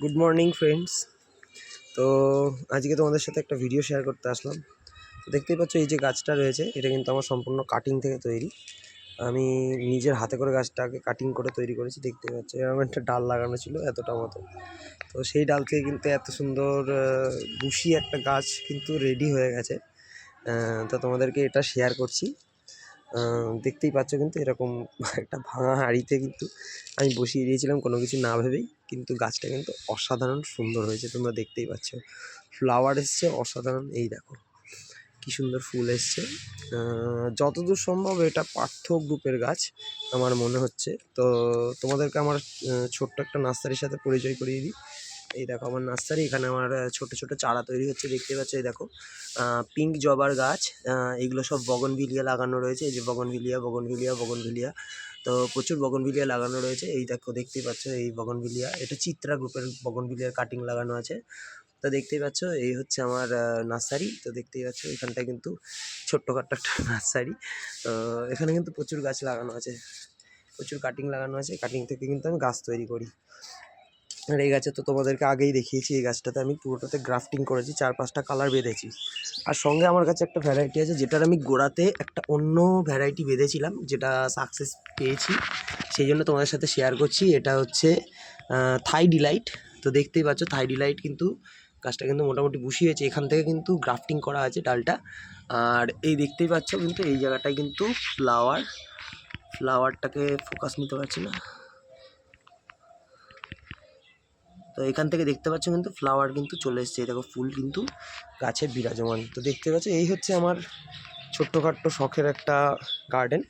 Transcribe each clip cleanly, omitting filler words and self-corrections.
Good morning friends. তো আজকে তোমাদের সাথে একটা ভিডিও শেয়ার করতে আসলাম। তো দেখতেই পাচ্ছ এই যে গাছটা রয়েছে এটা কিন্তু আমার সম্পূর্ণ কাটিং থেকে তৈরি। আমি নিজের হাতে করে গাছটাকে কাটিং করে তৈরি করেছি। দেখতেই পাচ্ছ এরকম একটা ডাল লাগানো ছিল এতটা মতো। তো সেই ডাল থেকে কিন্তু এত সুন্দর বুশি একটা গাছ কিন্তু রেডি হয়ে গেছে। তো তোমাদেরকে এটা শেয়ার করছি। দেখতেই পাচ্ছ কিন্তু এরকম একটা ভাঙা হাঁড়িতে কিন্তু আমি বসিয়ে দিয়েছিলাম কোনো কিছু না ভেবেই, কিন্তু গাছটা কিন্তু অসাধারণ সুন্দর হয়েছে। তোমরা দেখতেই পাচ্ছ ফ্লাওয়ার এসছে অসাধারণ। এই দেখো কি সুন্দর ফুল এসছে। যতদূর সম্ভব এটা পার্থ গ্রুপের গাছ আমার মনে হচ্ছে। তো তোমাদেরকে আমার ছোট্ট একটা নার্সারির সাথে পরিচয় করিয়ে দিই। এই দেখো আমার নার্সারি, এখানে আমার ছোট ছোট চারা তৈরি হচ্ছে দেখতে পাচ্ছ। এই দেখো পিঙ্ক জবার গাছ, এগুলো সব বগনভিলিয়া লাগানো রয়েছে। এই যে বগনভিলিয়া বগনভিলিয়া বগনভিলিয়া, তো প্রচুর বগনভিলিয়া লাগানো রয়েছে। এই দেখো দেখতেই পাচ্ছ এই বগনভিলিয়া, এটা চিত্রা গ্রুপের বগনভিলিয়ার কাটিং লাগানো আছে। তো দেখতেই পাচ্ছ এই হচ্ছে আমার নার্সারি। তো দেখতেই পাচ্ছ এখানটায় কিন্তু ছোট্টখাট্ট একটা নার্সারি। তো এখানে কিন্তু প্রচুর গাছ লাগানো আছে, প্রচুর কাটিং লাগানো আছে। কাটিং থেকে কিন্তু আমি গাছ তৈরি করি। আর এই গাছে তো তোমাদেরকে আগেই দেখিয়েছি, এই গাছটাতে আমি পুরোটাতে গ্রাফটিং করেছি, 4-5টা কালার বেঁধেছি। আর সঙ্গে আমার কাছে একটা ভ্যারাইটি আছে যেটার আমি গোড়াতে একটা অন্য ভ্যারাইটি বেঁধেছিলাম, যেটা সাকসেস পেয়েছি, সেই জন্য তোমাদের সাথে শেয়ার করছি। এটা হচ্ছে থাই ডিলাইট। তো দেখতেই পাচ্ছ থাই ডিলাইট কিন্তু গাছটা কিন্তু মোটামুটি বসিয়েছে, এখান থেকে কিন্তু গ্রাফটিং করা আছে ডালটা। আর এই দেখতেই পাচ্ছ কিন্তু এই জায়গাটায় কিন্তু ফ্লাওয়ারটাকে ফোকাস নিতে পারছি না। তো এখান থেকে দেখতে পাচ্ছ কিন্তু ফ্লাওয়ার কিন্তু চলে এসছে। দেখো ফুল কিন্তু গাছে বিরাজমান। তো দেখতে পাচ্ছ এই হচ্ছে আমার ছোট্টখাট্ট শখের একটা গার্ডেন।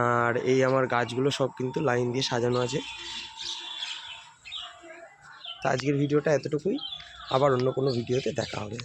আর এই আমার গাছগুলো সব কিন্তু লাইন দিয়ে সাজানো আছে। তো আজকের ভিডিওটা এতটুকুই, আবার অন্য কোনো ভিডিওতে দেখা হবে।